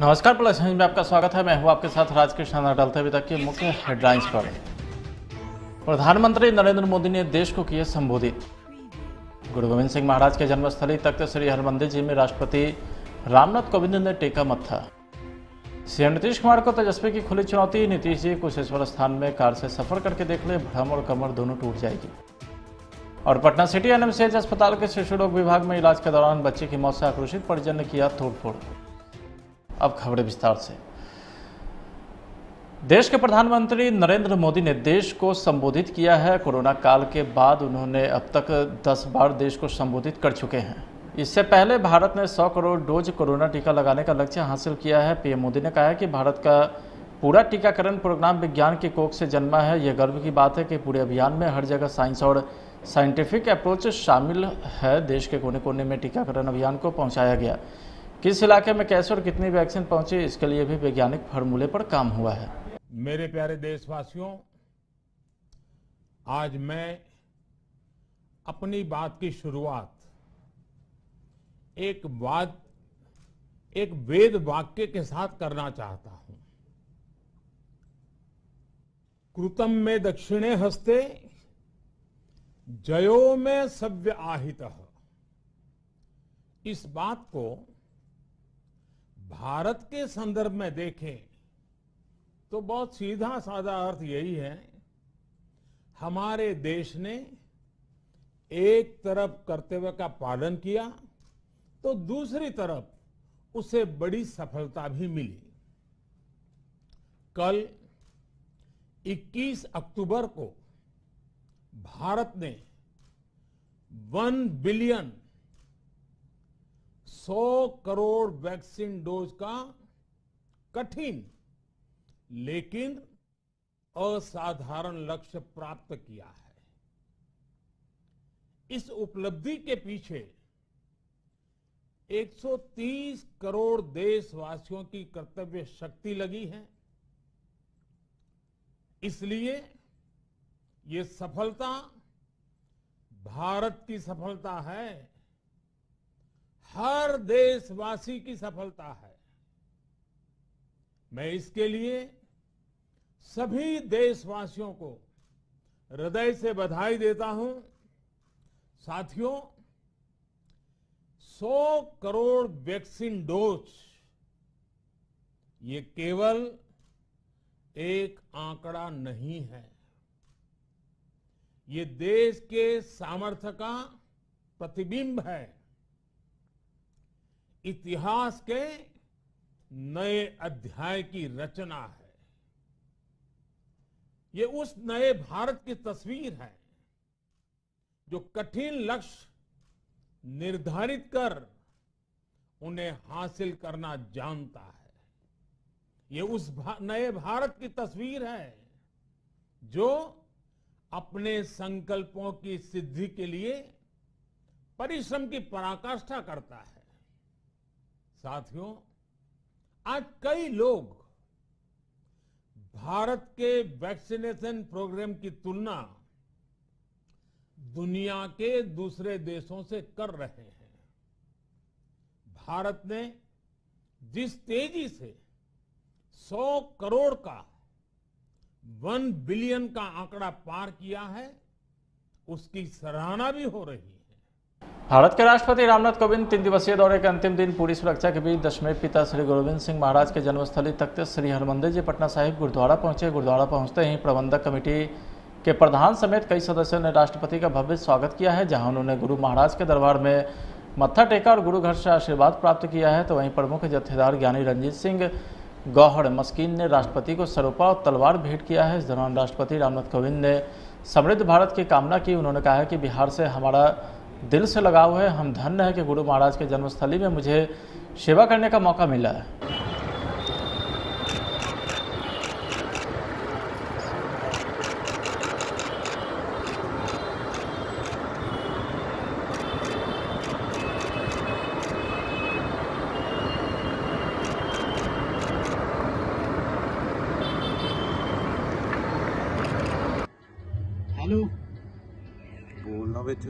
नमस्कार plus news में आपका स्वागत है। मैं हूं आपके साथ राजकृष्ण डालते अभी तक की मुख्य हेडलाइंस पर। प्रधानमंत्री नरेंद्र मोदी ने देश को किया संबोधित। गुरु गोविंद सिंह महाराज के जन्मस्थली तख्त श्री हरमंदिर जी में राष्ट्रपति रामनाथ कोविंद ने टेका मत्था। सीएम नीतीश कुमार को तेजस्वी की खुली चुनौती। नीतीश जी कुशेश्वर स्थान में कार से सफर करके देख ले, भ्रम और कमर दोनों टूट जाएगी। और पटना सिटी एनएमसीएच अस्पताल के शिशु रोग विभाग में इलाज के दौरान बच्चे की मौत से आक्रोशित परिजन ने किया तोड़फोड़। अब खबरें विस्तार से। देश के प्रधानमंत्री नरेंद्र मोदी ने देश को संबोधित किया है। कोरोना काल के बाद उन्होंने अब तक 10 बार देश को संबोधित कर चुके हैं। इससे पहले भारत ने 100 करोड़ डोज कोरोना टीका लगाने का लक्ष्य हासिल किया है। पीएम मोदी ने कहा है कि भारत का पूरा टीकाकरण प्रोग्राम विज्ञान की कोख से जन्मा है। यह गर्व की बात है कि पूरे अभियान में हर जगह साइंस और साइंटिफिक अप्रोच शामिल है। देश के कोने कोने में टीकाकरण अभियान को पहुंचाया गया। किस इलाके में कैसे और कितनी वैक्सीन पहुंची, इसके लिए भी वैज्ञानिक फार्मूले पर काम हुआ है। मेरे प्यारे देशवासियों, आज मैं अपनी बात की शुरुआत एक वेद वाक्य के साथ करना चाहता हूं। कृतं में दक्षिणे हस्ते जयो में सव्य आहितः। इस बात को भारत के संदर्भ में देखें तो बहुत सीधा साधा अर्थ यही है, हमारे देश ने एक तरफ कर्तव्य का पालन किया तो दूसरी तरफ उसे बड़ी सफलता भी मिली। कल 21 अक्टूबर को भारत ने 1 बिलियन 100 करोड़ वैक्सीन डोज का कठिन लेकिन असाधारण लक्ष्य प्राप्त किया है। इस उपलब्धि के पीछे 130 करोड़ देशवासियों की कर्तव्य शक्ति लगी है। इसलिए ये सफलता भारत की सफलता है, हर देशवासी की सफलता है। मैं इसके लिए सभी देशवासियों को हृदय से बधाई देता हूं। साथियों, 100 करोड़ वैक्सीन डोज ये केवल एक आंकड़ा नहीं है, ये देश के सामर्थ्य का प्रतिबिंब है। इतिहास के नए अध्याय की रचना है। ये उस नए भारत की तस्वीर है जो कठिन लक्ष्य निर्धारित कर उन्हें हासिल करना जानता है। ये उस नए भारत की तस्वीर है जो अपने संकल्पों की सिद्धि के लिए परिश्रम की पराकाष्ठा करता है। साथियों, आज कई लोग भारत के वैक्सीनेशन प्रोग्राम की तुलना दुनिया के दूसरे देशों से कर रहे हैं। भारत ने जिस तेजी से 100 करोड़ का 1 बिलियन का आंकड़ा पार किया है, उसकी सराहना भी हो रही है। भारत के राष्ट्रपति रामनाथ कोविंद 3 दिवसीय दौरे के अंतिम दिन पूरी सुरक्षा के बीच दशमें पिता श्री गुरु गोविंद सिंह महाराज के जन्मस्थली तख्त श्री हरमंदिर जी पटना साहिब गुरुद्वारा पहुंचे। गुरुद्वारा पहुंचते ही प्रबंधक कमेटी के प्रधान समेत कई सदस्यों ने राष्ट्रपति का भव्य स्वागत किया है, जहां उन्होंने गुरु महाराज के दरबार में मत्था टेका और गुरु घर से आशीर्वाद प्राप्त किया है। तो वहीं प्रमुख जत्थेदार ज्ञानी रंजीत सिंह गौहड़ मस्कीन ने राष्ट्रपति को सरोपा और तलवार भेंट किया है। इस दौरान राष्ट्रपति रामनाथ कोविंद ने समृद्ध भारत की कामना की। उन्होंने कहा है कि बिहार से हमारा दिल से लगाव है। हम धन्य है कि गुरु महाराज के जन्मस्थली में मुझे सेवा करने का मौका मिला है। हेलो बोलना बिच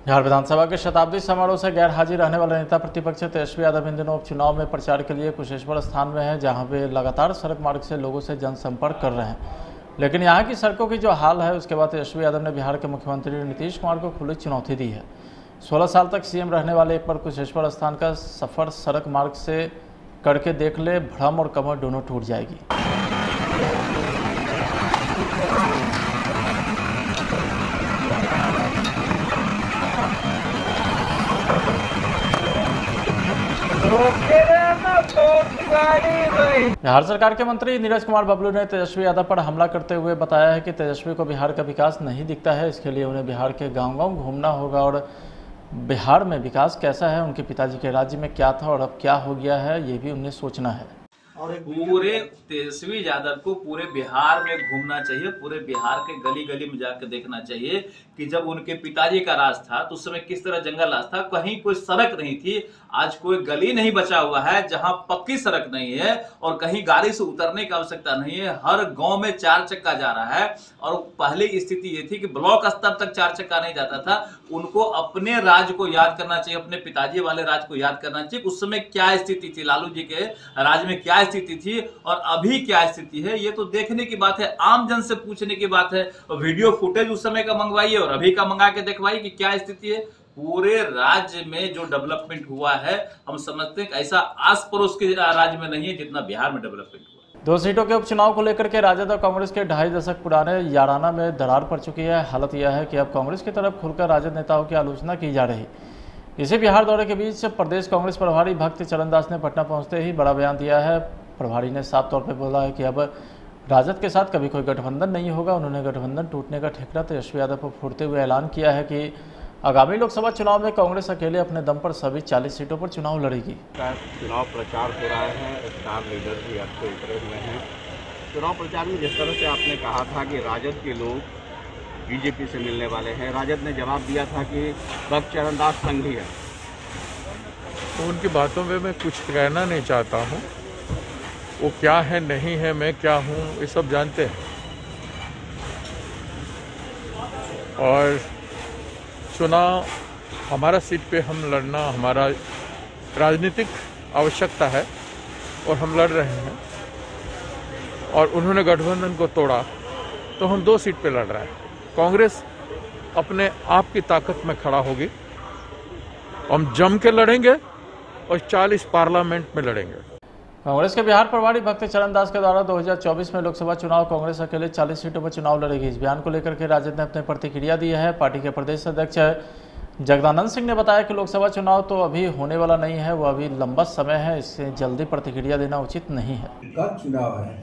बिहार विधानसभा के शताब्दी समारोह से गैर हाजिर रहने वाले नेता प्रतिपक्ष तेजस्वी यादव इन दिनों उपचुनाव में प्रचार के लिए कुशेश्वर स्थान में है, जहां वे लगातार सड़क मार्ग से लोगों से जनसंपर्क कर रहे हैं। लेकिन यहां की सड़कों की जो हाल है, उसके बाद तेजस्वी यादव ने बिहार के मुख्यमंत्री नीतीश कुमार को खुली चुनौती दी है। 16 साल तक सीएम रहने वाले एक बार कुशेश्वर स्थान का सफर सड़क मार्ग से करके देख ले, भ्रम और कमर दोनों टूट जाएगी। बिहार सरकार के मंत्री नीरज कुमार बबलू ने तेजस्वी यादव पर हमला करते हुए बताया है कि तेजस्वी को बिहार का विकास नहीं दिखता है, इसके लिए उन्हें बिहार के गांव-गांव घूमना होगा और बिहार में विकास कैसा है, उनके पिताजी के राज्य में क्या था और अब क्या हो गया है, ये भी उन्हें सोचना है। पूरे तेजस्वी यादव को पूरे बिहार में घूमना चाहिए, पूरे बिहार के गली गली में जाकर देखना चाहिए कि जब उनके पिताजी का राज था तो उस समय किस तरह जंगल राज था, कहीं कोई सड़क नहीं थी। आज कोई गली नहीं बचा हुआ है जहां पक्की सड़क नहीं है और कहीं गाड़ी से उतरने की आवश्यकता नहीं है। हर गांव में 4 चक्का जा रहा है और पहले की स्थिति ये थी कि ब्लॉक स्तर तक 4 चक्का नहीं जाता था। उनको अपने राज को याद करना चाहिए, अपने पिताजी वाले राज को याद करना चाहिए। उस समय क्या स्थिति थी, लालू जी के राज में क्या स्थिति थी और अभी क्या स्थिति है, ये तो देखने की बात है, आम जन से पूछने की बात है। वीडियो फुटेज उस समय का मंगवाइए और अभी का मंगा के दिखवाइए कि क्या स्थिति है। पूरे राज्य में जो डेवलपमेंट हुआ है, हम समझते हैं कि ऐसा आस पड़ोस के राज्य में नहीं है जितना बिहार में डेवलपमेंट हुआ। 2 सीटों के उपचुनाव को लेकर के राजद और कांग्रेस के 2.5 दशक पुराने याराना में दरार पड़ चुकी है। हालत यह है कि अब कांग्रेस की तरफ खुलकर राजद नेताओं की आलोचना की जा रही। इसी बिहार दौरे के बीच प्रदेश कांग्रेस प्रभारी भक्त चरण दास ने पटना पहुंचते ही बड़ा बयान दिया है। प्रभारी ने साफ तौर पर बोला है कि अब राजद के साथ कभी कोई गठबंधन नहीं होगा। उन्होंने गठबंधन टूटने का ठेकरा तेजस्वी यादव पर फोड़ते हुए ऐलान किया है कि आगामी लोकसभा चुनाव में कांग्रेस अकेले अपने दम पर सभी 40 सीटों पर चुनाव लड़ेगी। चुनाव प्रचार हो रहा है, स्टार लीडर भी आपको उतरे हुए हैं। चुनाव प्रचार में जिस तरह से आपने कहा था कि राजद के लोग बीजेपी से मिलने वाले हैं, राजद ने जवाब दिया था कि भक्त चरण दास संघी है। तो उनकी बातों में मैं कुछ कहना नहीं चाहता हूँ। वो क्या है नहीं है, मैं क्या हूँ, ये सब जानते हैं। और चुनाव हमारा सीट पे हम लड़ना हमारा राजनीतिक आवश्यकता है और हम लड़ रहे हैं। और उन्होंने गठबंधन को तोड़ा तो हम 2 सीट पे लड़ रहे हैं। कांग्रेस अपने आप की ताकत में खड़ा होगी, हम जम के लड़ेंगे और 40 पार्लियामेंट में लड़ेंगे। कांग्रेस के बिहार प्रभारी भक्त चरण दास के द्वारा 2024 में लोकसभा चुनाव कांग्रेस अकेले 40 सीटों पर चुनाव लड़ेगी। इस बयान को लेकर के राजद ने अपनी प्रतिक्रिया दी है। पार्टी के प्रदेश अध्यक्ष जगदानंद सिंह ने बताया कि लोकसभा चुनाव तो अभी होने वाला नहीं है, वो अभी लंबा समय है, इससे जल्दी प्रतिक्रिया देना उचित नहीं है। कब चुनाव है?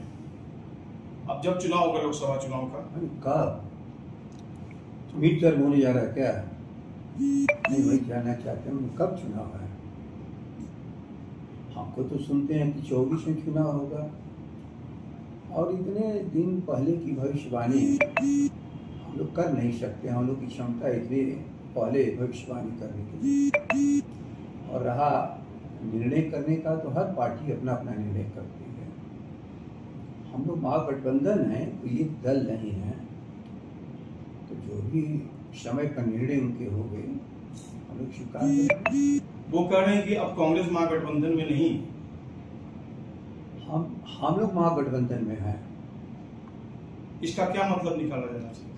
अब जब चुनाव होगा लोकसभा चुनाव का, कब मिड टर्म होने जा रहा है क्या? नहीं, वही जानना चाहते हैं कब चुनाव है। हमको तो सुनते हैं कि 24 में चुनाव होगा और इतने दिन पहले की भविष्यवाणी हम लोग कर नहीं सकते। हम लोग की क्षमता इतनी पहले भविष्यवाणी करने के लिए, और रहा निर्णय करने का तो हर पार्टी अपना अपना निर्णय करती है। हम लोग महागठबंधन है, कोई एक दल नहीं है, तो जो भी समय पर निर्णय उनके हो गए हम लोग स्वीकार करेंगे। वो कह रहे हैं कि अब कांग्रेस महागठबंधन में नहीं, हम लोग महागठबंधन में हैं। इसका क्या मतलब निकाला जाना चाहिए?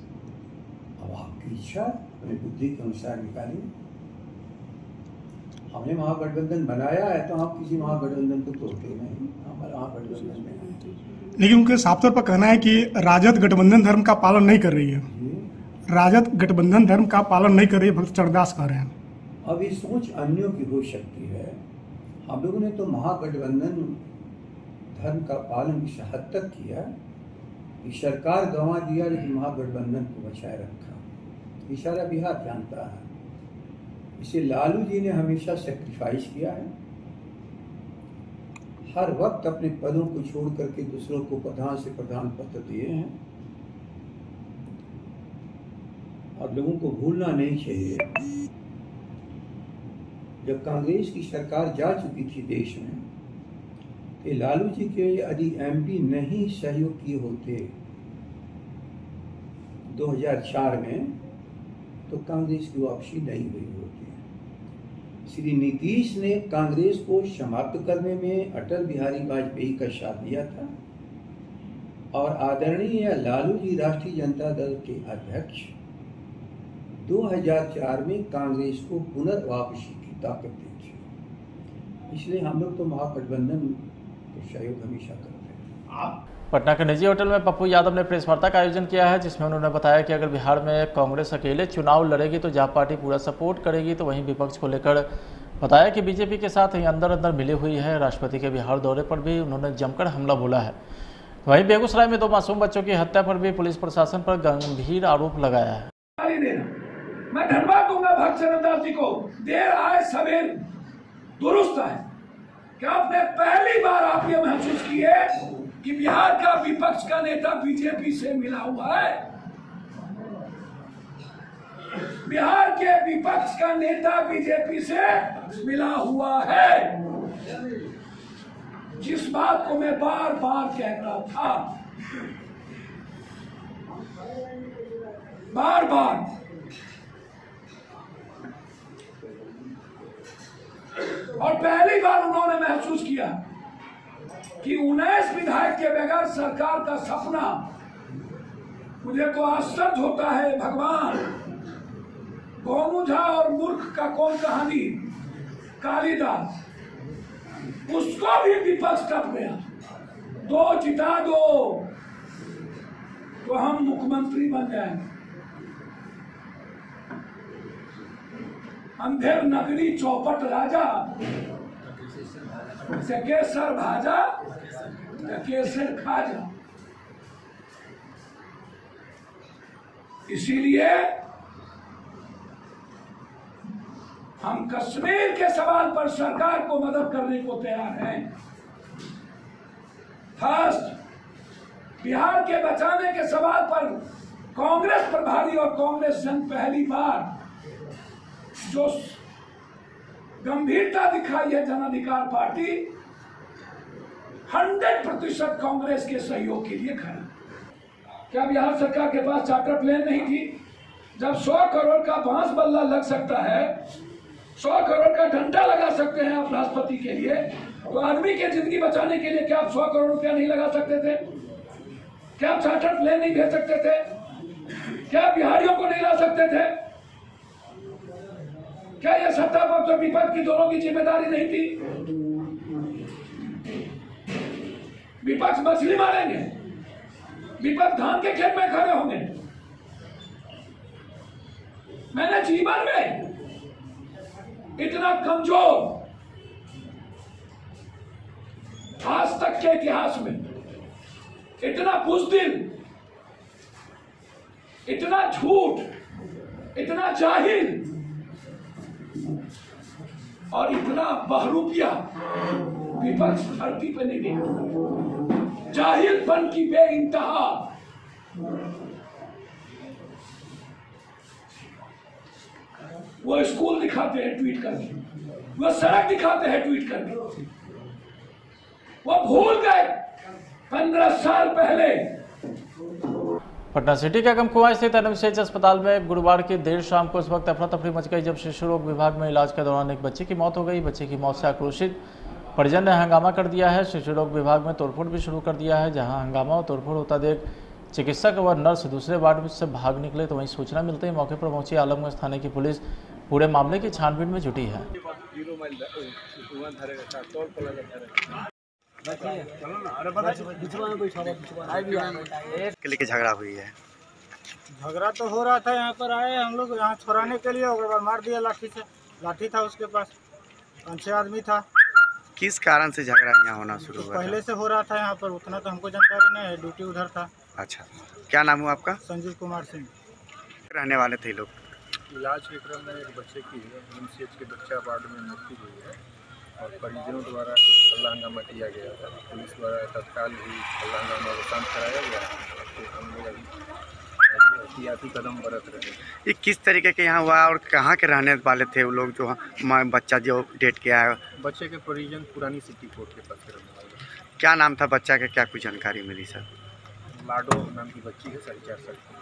अब आपकी इच्छा, अपनी बुद्धि के अनुसार निकालिए। हमने महागठबंधन बनाया है तो हम किसी महागठबंधन को तोड़ते नहीं, हमारा महागठबंधन में है। लेकिन उनके साफ तौर पर कहना है कि राजद गठबंधन धर्म का पालन नहीं कर रही है। राजद गठबंधन धर्म का पालन नहीं कर रही है, भक्त चरणदास कह रहे हैं। अब ये सोच अन्यों की हो सकती है। हम लोगों ने तो महागठबंधन धर्म का पालन इस हद तक किया कि सरकार गंवा दिया लेकिन महागठबंधन को बचाए रखा। ये सारा बिहार जानता है। इसे लालू जी ने हमेशा सेक्रीफाइस किया है, हर वक्त अपने पदों को छोड़ करके दूसरों को प्रधान से प्रधान पद दिए हैं। और लोगों को भूलना नहीं चाहिए, जब कांग्रेस की सरकार जा चुकी थी देश में, तो लालू जी के यदि एमपी नहीं सहयोग किए होते 2004 में, तो कांग्रेस की वापसी नहीं हुई होती। श्री नीतीश ने कांग्रेस को समाप्त करने में अटल बिहारी वाजपेयी का साथ दिया था और आदरणीय लालू जी राष्ट्रीय जनता दल के अध्यक्ष 2004 में कांग्रेस को पुनर्वापसी की ताकत दी थी। इसलिए हम लोग तो महागठबंधन को सहयोग हमेशा करते हैं। पटना के निजी होटल में पप्पू यादव ने प्रेस वार्ता का आयोजन किया है, जिसमें उन्होंने बताया कि अगर बिहार में कांग्रेस अकेले चुनाव लड़ेगी तो जहां पार्टी पूरा सपोर्ट करेगी, तो वहीं विपक्ष को लेकर बताया कि बीजेपी के साथ ही अंदर अंदर मिली हुई है। राष्ट्रपति के बिहार दौरे पर भी उन्होंने जमकर हमला बोला है। वहीं बेगूसराय में 2 मासूम बच्चों की हत्या पर भी पुलिस प्रशासन पर गंभीर आरोप लगाया है। मैं धन्यवाद दूंगा भक्त चरणदास जी को, देर आए सवेर दुरुस्त है कि आपने पहली बार आप ये महसूस किए कि बिहार का विपक्ष का नेता बीजेपी से मिला हुआ है। बिहार के विपक्ष का नेता बीजेपी से मिला हुआ है, जिस बात को मैं बार बार कह रहा था, बार बार। और पहली बार उन्होंने महसूस किया कि 19 विधायक के बगैर सरकार का सपना, मुझे तो आश्चर्य होता है भगवान। गोनू झा और मूर्ख का कौन कहानी, कालिदास, उसको भी विपक्ष टप गया। 2 जिता दो तो हम मुख्यमंत्री बन जाएंगे। अंधेर नगरी चौपट राजा, केसर भाजा केसर खाजा। इसीलिए हम कश्मीर के सवाल पर सरकार को मदद करने को तैयार हैं। फर्स्ट, बिहार के बचाने के सवाल पर कांग्रेस प्रभारी और कांग्रेस जन पहली बार जो गंभीरता दिखाई है, जन अधिकार पार्टी 100% कांग्रेस के सहयोग के लिए खड़ा। क्या बिहार सरकार के पास चार्टर प्लेन नहीं थी? जब 100 करोड़ का बांस बल्ला लग सकता है, 100 करोड़ का डंडा लगा सकते हैं आप राष्ट्रपति के लिए, तो आदमी की जिंदगी बचाने के लिए क्या आप 100 करोड़ रुपया नहीं लगा सकते थे? क्या आप चार्टर प्लेन नहीं भेज सकते थे? क्या बिहारियों को नहीं ला सकते थे? क्या यह सत्ता पक्ष और विपक्ष की दोनों की जिम्मेदारी नहीं थी? विपक्ष मछली मारेंगे, विपक्ष धान के खेत में खड़े होंगे। मैंने जीवन में इतना कमजोर आज तक के इतिहास में, इतना बुज़दिल, इतना झूठ, इतना जाहिल और इतना बहरूपिया विपक्ष धरती पे नहीं देखा। जाहिलपन की बेइंतहा। वो स्कूल दिखाते हैं ट्वीट करके, वो सड़क दिखाते हैं ट्वीट करके। वो भूल गए 15 साल पहले। पटना सिटी के अगमकुआं स्थित एनएमसीएच अस्पताल में गुरुवार की देर शाम को इस वक्त अफरा तफरी मच गई, जब शिशु रोग विभाग में इलाज के दौरान एक बच्चे की मौत हो गई। बच्चे की मौत से आक्रोशित परिजन ने हंगामा कर दिया है। शिशु रोग विभाग में तोड़फोड़ भी शुरू कर दिया है, जहां हंगामा और तोड़फोड़ होता देख चिकित्सक व नर्स दूसरे वार्ड से भाग निकले, तो वहीं सूचना मिलते ही मौके पर पहुंची आलमगंज थाने की पुलिस पूरे मामले की छानबीन में जुटी है। लेके झगड़ा हुई है। झगड़ा तो हो रहा था, यहाँ पर आए हम लोग यहाँ छुड़ाने के लिए, और मार दिया लाठी से। लाठी था उसके पास, 5-6 आदमी था। किस कारण से झगड़ा यहाँ होना शुरू हुआ? पहले से हो रहा था यहाँ पर, उतना तो हमको जानकारी नहीं है, ड्यूटी उधर था। अच्छा, क्या नाम हुआ आपका? संजीव कुमार सिंह। रहने वाले थे लोग? इलाज के क्रम में एक बच्चे की एनएमसीएच के बच्चा वार्ड में मृत्यु हुई है और परिजनों द्वारा हल्ला हंगामा किया गया था। पुलिस द्वारा तत्काल ही हल्ला हंगामा को शांत कराया गया और फिर हम लोग अभी एहतियाती कदम बरत रहे हैं। ये किस तरीके के यहाँ हुआ और कहाँ के रहने वाले थे वो लोग जो बच्चा जो डेट किया है? बच्चे के परिजन पुरानी सिटी कोर्ट के पास के रहने वाले। क्या नाम था बच्चा का, क्या कुछ जानकारी मिली सर? लाडो नाम की बच्ची है, 4.5 साल की।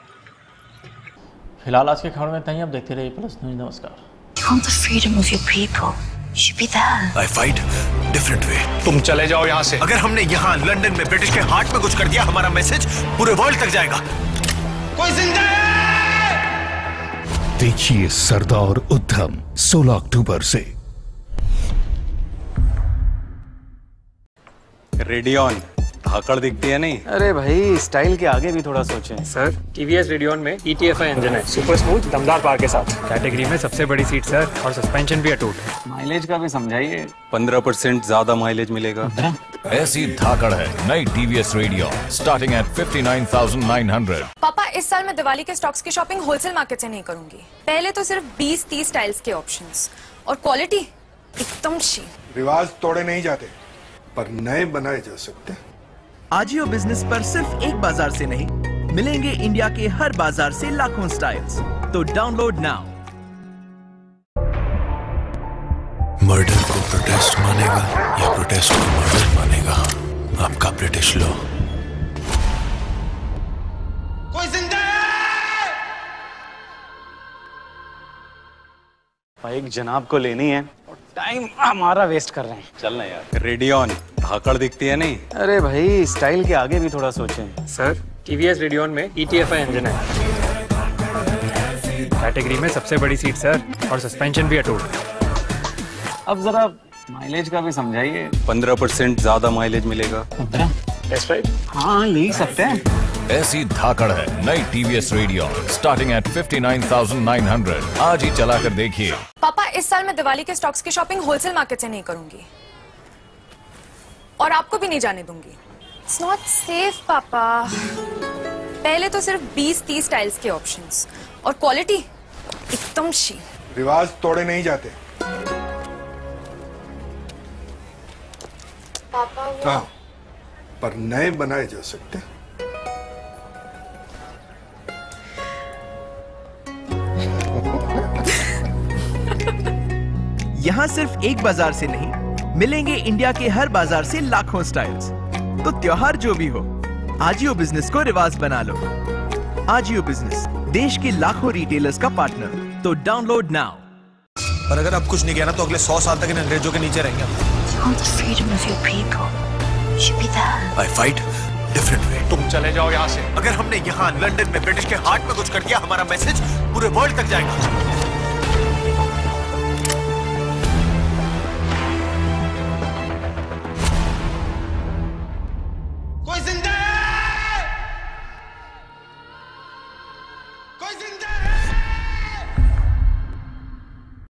फिलहाल आज के खबर में इतना ही। अब देखते रहिए प्लस न्यूज। नमस्कार। You want the freedom of your people. You should be there. I fight different way. तुम चले जाओ यहाँ से। अगर हमने यहाँ लंदन में ब्रिटिश के हार्ट में कुछ कर दिया, हमारा मैसेज पूरे वर्ल्ड तक जाएगा। कोई जिंदा है? देखिए सरदार उद्धम 16 अक्टूबर से। रेडियन धाकड़ दिखती है नहीं? अरे भाई स्टाइल के आगे भी थोड़ा सोचें। सर टीवीएस रेडियन में ETFI इंजन है, सुपर स्मूथ दमदार पावर के साथ, कैटेगरी में सबसे बड़ी सीट सर, और सस्पेंशन भी अटूट है। माइलेज का भी समझाइए। 15% ज्यादा माइलेज मिलेगा। ऐसी धाकड़ है नई टीवीएस रेडियन स्टार्टिंग एट 59,900। पापा इस साल मैं दिवाली के स्टॉक्स की शॉपिंग होलसेल मार्केट से नहीं करूंगी। पहले तो सिर्फ 20-30 स्टाइल्स के ऑप्शंस और क्वालिटी एकदम शीन। रिवाज तोड़े नहीं जाते पर नए बनाए जा सकते। आजियो बिजनेस पर सिर्फ एक बाजार से नहीं, मिलेंगे इंडिया के हर बाजार से लाखों स्टाइल्स। तो डाउनलोड नाउ। मर्डर को प्रोटेस्ट मानेगा या प्रोटेस्ट को मर्डर मानेगा, आपका ब्रिटिश लॉ। कोई जिंदा बाइक जनाब को लेनी है और टाइम हमारा वेस्ट कर रहे हैं। चलना यार। रेडियन धाकड़ दिखती है नहीं? अरे भाई स्टाइल के आगे भी थोड़ा सोचें। सर टीवीएस रेडियन में ETFI इंजन है, कैटेगरी में सबसे बड़ी सीट सर, और सस्पेंशन भी अटूट। अब जरा माइलेज का भी समझाइए। 15% ज्यादा माइलेज मिलेगा। Test ride? हाँ ले सकते हैं। ऐसी धाकड़ है नई टीवीएस रेडियन स्टार्टिंग एट 59,900। आज ही चला कर देखिए। पापा इस साल मैं दिवाली के स्टॉक्स की शॉपिंग होलसेल मार्केट से नहीं करूंगी और आपको भी नहीं जाने दूंगी। It's not safe पापा। पहले तो सिर्फ 20-30 स्टाइल्स के ऑप्शंस और क्वालिटी एकदम शीन। रिवाज तोड़े नहीं जाते। पापा हाँ, पर नए बनाए जा सकते। यहाँ सिर्फ एक बाजार से नहीं, मिलेंगे इंडिया के हर बाजार से लाखों स्टाइल्स। तो त्योहार जो भी हो, आजियो बिजनेस को रिवाज बना लो। आजियो बिजनेस देश के लाखों रिटेलर्स का पार्टनर। तो डाउनलोड नाउ। पर अगर अब कुछ नहीं किया ना तो अगले 100 साल तक इन अंग्रेजों के नीचे रहेंगे। You want the freedom of your people. You should be there. I fight different way. तुम चले जाओ यहाँ से। अगर हमने यहाँ लंदन में ब्रिटिश के हार्ट में कुछ कर दिया, हमारा मैसेज पूरे वर्ल्ड तक जाएगा।